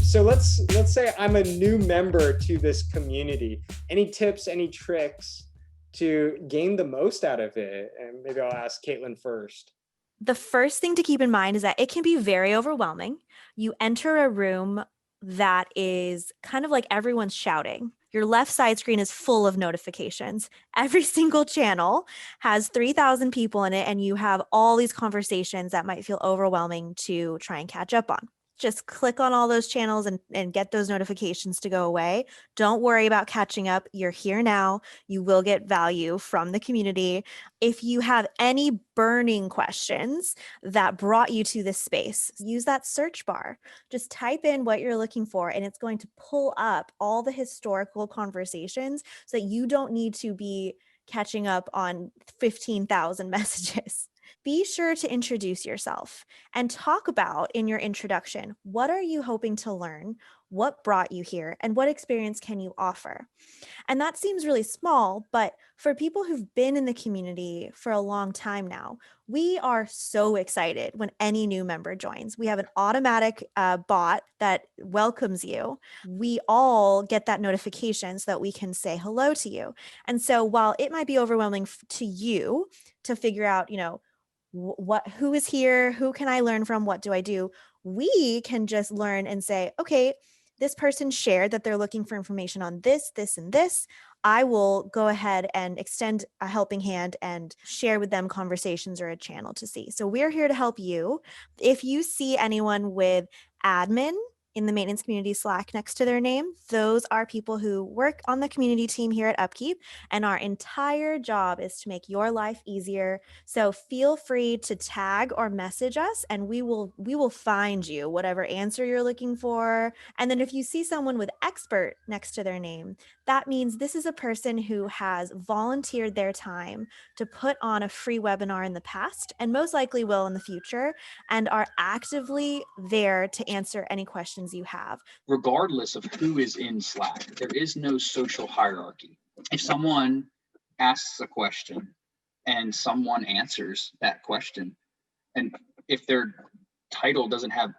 So let's say I'm a new member to this community. Any tips, any tricks to gain the most out of it? And maybe I'll ask Caitlyn first. The first thing to keep in mind is that it can be very overwhelming. You enter a room that is kind of like everyone's shouting. Your left side screen is full of notifications. Every single channel has 3,000 people in it, and you have all these conversations that might feel overwhelming to try and catch up on. Just click on all those channels and get those notifications to go away. Don't worry about catching up. You're here now. You will get value from the community. If you have any burning questions that brought you to this space, use that search bar. Just type in what you're looking for, and it's going to pull up all the historical conversations so that you don't need to be catching up on 15,000 messages. Be sure to introduce yourself and talk about in your introduction, what are you hoping to learn? What brought you here? And what experience can you offer? And that seems really small, but for people who've been in the community for a long time now, we are so excited when any new member joins. We have an automatic bot that welcomes you. We all get that notification so that we can say hello to you. And so while it might be overwhelming to you to figure out, who is here, who can I learn from, what do I do, we can just learn and say, okay, this person shared that they're looking for information on this, this, and this. I will go ahead and extend a helping hand and share with them conversations or a channel to see. So we're here to help you. If you see anyone with admin in the maintenance community Slack next to their name, those are people who work on the community team here at UpKeep, and our entire job is to make your life easier. So feel free to tag or message us, and we will find you whatever answer you're looking for. And then if you see someone with expert next to their name, that means this is a person who has volunteered their time to put on a free webinar in the past, and most likely will in the future, and are actively there to answer any questions you have. Regardless of who is in Slack, there is no social hierarchy. If someone asks a question and someone answers that question, and if their title doesn't have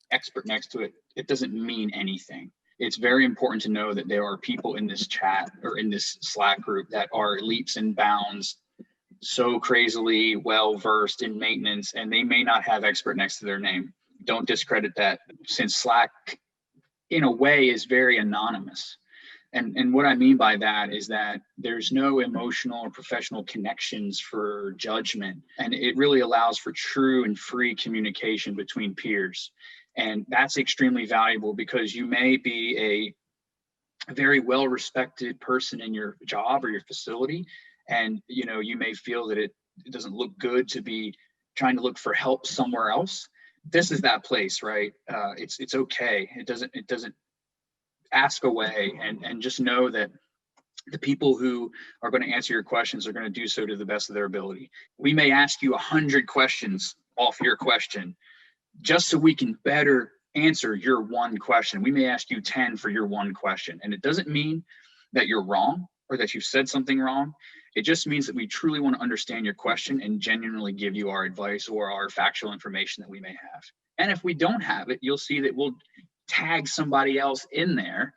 expert next to it, it doesn't mean anything. It's very important to know that there are people in this chat or in this Slack group that are leaps and bounds so crazily well versed in maintenance, and they may not have expert next to their name. Don't discredit that, since Slack in a way is very anonymous. And what I mean by that is that there's no emotional or professional connections for judgment, and it really allows for true and free communication between peers. And that's extremely valuable, because you may be a very well-respected person in your job or your facility, and you may feel that it doesn't look good to be trying to look for help somewhere else. This is that place, right? It's okay. It doesn't ask away, and just know that the people who are going to answer your questions are going to do so to the best of their ability. We may ask you 100 questions off your question just so we can better answer your one question. We may ask you 10 for your one question, and it doesn't mean that you're wrong or that you've said something wrong. It just means that we truly want to understand your question and genuinely give you our advice or our factual information that we may have. And if we don't have it, you'll see that we'll tag somebody else in there.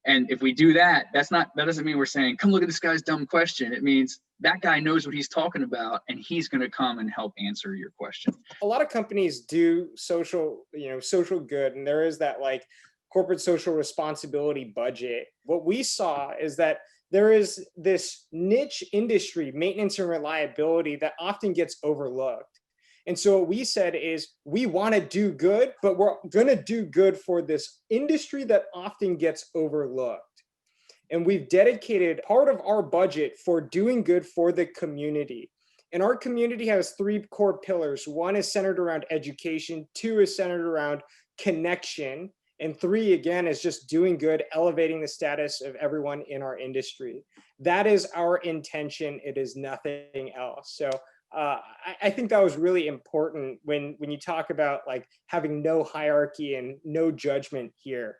And if we do that, that doesn't mean we're saying, come look at this guy's dumb question. It means that guy knows what he's talking about, and he's going to come and help answer your question. A lot of companies do social good, and there is that like corporate social responsibility budget. What we saw is that there is this niche industry, maintenance and reliability, that often gets overlooked. And so what we said is, we want to do good, but we're going to do good for this industry that often gets overlooked. And we've dedicated part of our budget for doing good for the community. And our community has 3 core pillars. 1 is centered around education, 2 is centered around connection, and 3, again, is just doing good, elevating the status of everyone in our industry. That is our intention. It is nothing else. So I think that was really important when you talk about like having no hierarchy and no judgment here.